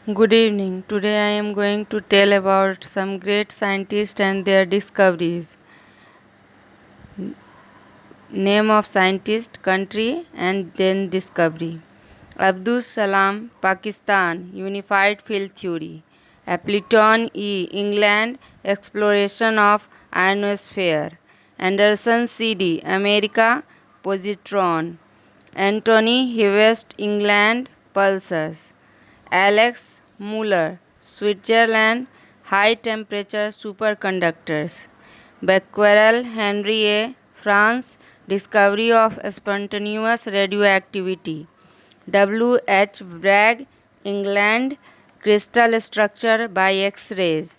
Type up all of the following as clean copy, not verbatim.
Good evening. Today I am going to tell about some great scientists and their discoveries. Name of scientist, country, and then discovery. Abdul Salam, Pakistan, Unified Field Theory. Appleton E, England, Exploration of Ionosphere. Anderson C.D., America, Positron. Anthony West, England, Pulsars. Alex Muller, Switzerland, high temperature superconductors. Becquerel Henry A., France, discovery of spontaneous radioactivity. W. H. Bragg, England, crystal structure by X-rays.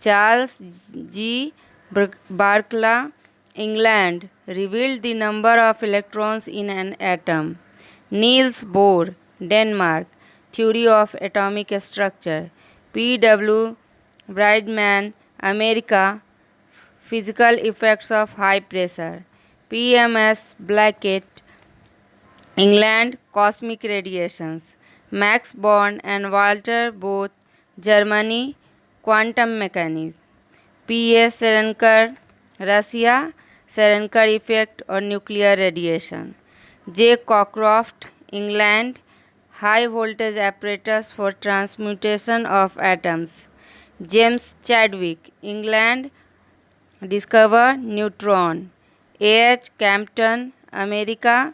Charles G. Barkla, England, revealed the number of electrons in an atom. Niels Bohr, Denmark, theory of atomic structure. P. W. Bridgman, America, physical effects of high pressure. P. M. S. Blackett, England, cosmic radiations. Max Born and Walter Both, Germany, quantum mechanics. P. A. Serenkar, Russia, Serenkar effect or nuclear radiation. J. Cockcroft, England, high voltage apparatus for transmutation of atoms. James Chadwick, England, discover neutron. A. H. Campton, America,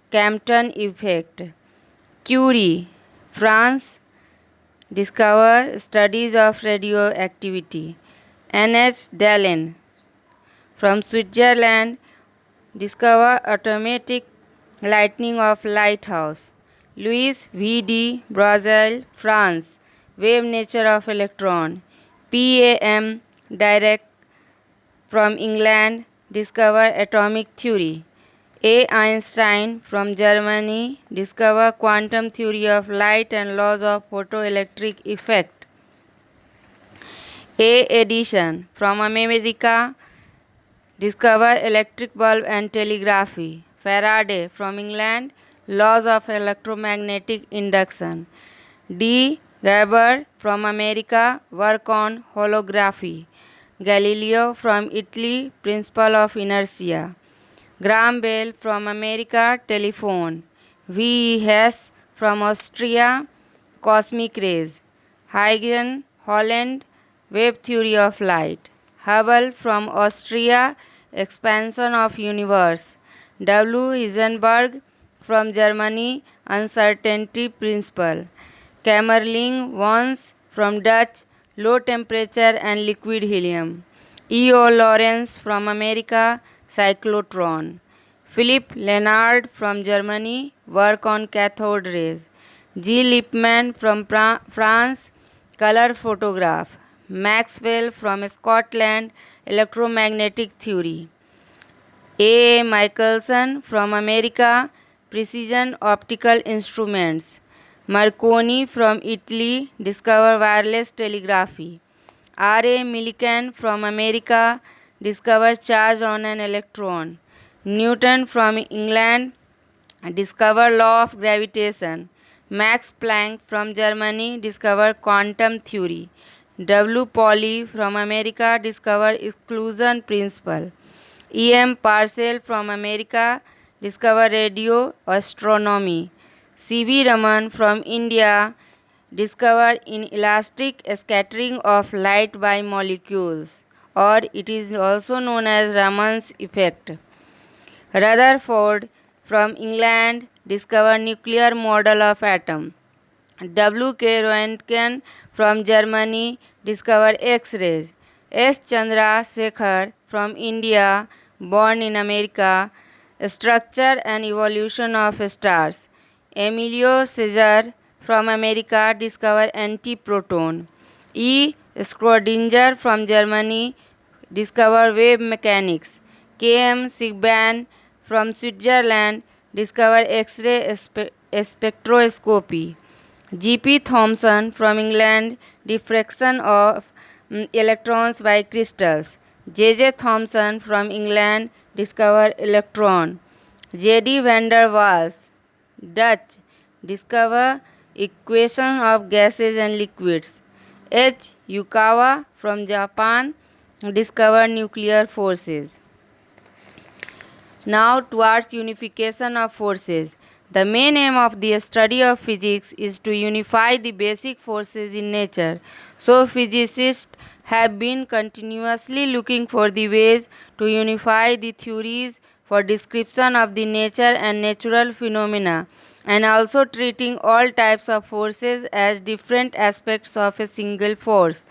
Campton effect. Curie, France, discover studies of radioactivity. N. H. Dallin, from Switzerland, discover automatic lighting of lighthouse. Louis V. D. Brazel, France, wave nature of electron. P. A. M. Dirac, from England, discover atomic theory. A. Einstein, from Germany, discover quantum theory of light and laws of photoelectric effect. A. Edison, from America, discover electric bulb and telegraphy. Faraday, from England, laws of electromagnetic induction. D. Geber, from America, work on holography. Galileo, from Italy, principle of inertia. Graham Bell, from America, telephone. V. E. Hess, from Austria, cosmic rays. Huygens, Holland, wave theory of light. Hubble, from Austria, expansion of universe. W. Heisenberg, from Germany, uncertainty principle. Kamerlingh Once, from Dutch, low temperature and liquid helium. E. O. Lawrence, from America, cyclotron. Philip Lenard, from Germany, work on cathode rays. G. Lippmann, from France, color photograph. Maxwell, from Scotland, electromagnetic theory. A. Michelson, from America, precision optical instruments. Marconi, from Italy, discover wireless telegraphy. R. A. Millikan, from America, discover charge on an electron. Newton, from England, discover law of gravitation. Max Planck, from Germany, discover quantum theory. W. Pauli, from America, discover exclusion principle. E. M. Purcell, from America, discover radio astronomy. C. V. Raman, from India, discover inelastic scattering of light by molecules, or it is also known as Raman's effect. Rutherford, from England, discovered nuclear model of atom. W. K. Roentgen, from Germany, discovered X-rays. S. Chandra Sekhar, from India, born in America, structure and evolution of stars. Emilio Caesar, from America, discovered antiproton. E. Schrödinger, from Germany, discovered wave mechanics. K. M. Siegbahn, from Switzerland, discovered X-ray spectroscopy. G. P. Thomson, from England, diffraction of electrons by crystals. J. J. Thomson, from England, discovered electron. J. D. van der Waals, Dutch, discover Equation of gases and liquids. H. Yukawa from Japan discovered nuclear forces. Now towards unification of forces. The main aim of the study of physics is to unify the basic forces in nature. So physicists have been continuously looking for the ways to unify the theories for description of the nature and natural phenomena, and also treating all types of forces as different aspects of a single force.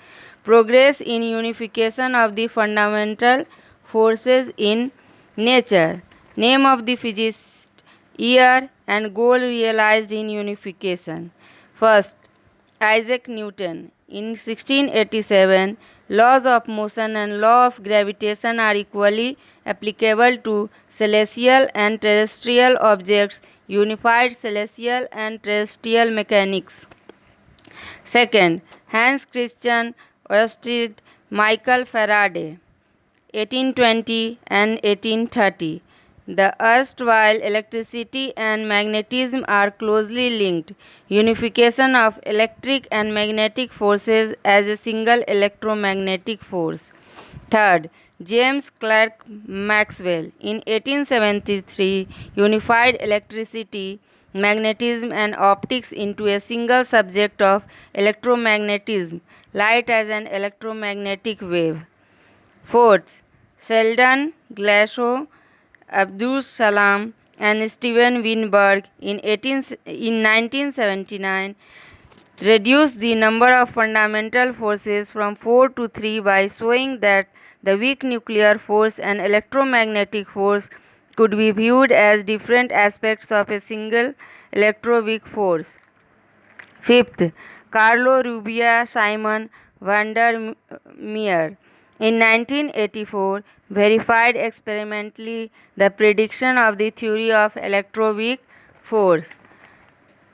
Progress in unification of the fundamental forces in nature. Name of the physicist, year and goal realized in unification. First, Isaac Newton. In 1687, laws of motion and law of gravitation are equally applicable to celestial and terrestrial objects, unified celestial and terrestrial mechanics. Second, Hans Christian Ørsted, Michael Faraday, 1820 and 1830. The erstwhile electricity and magnetism are closely linked. Unification of electric and magnetic forces as a single electromagnetic force. Third, James Clerk Maxwell in 1873 unified electricity, magnetism and optics into a single subject of electromagnetism, light as an electromagnetic wave. Fourth, Sheldon Glashow, Abdus Salam and Steven Weinberg in 1979 reduced the number of fundamental forces from 4 to 3 by showing that the weak nuclear force and electromagnetic force could be viewed as different aspects of a single electroweak force. Fifth, Carlo Rubbia Simon van der Meer in 1984 verified experimentally the prediction of the theory of electroweak force.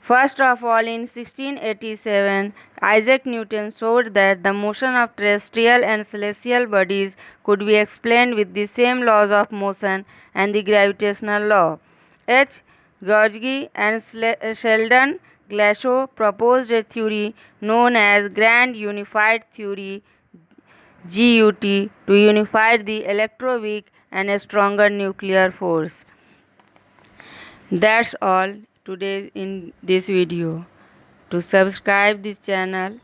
First of all, in 1687, Isaac Newton showed that the motion of terrestrial and celestial bodies could be explained with the same laws of motion and the gravitational law. H. Gauge and Sheldon Glashow proposed a theory known as Grand Unified Theory GUT to unify the electroweak and a stronger nuclear force. That's all today in this video. To subscribe this channel,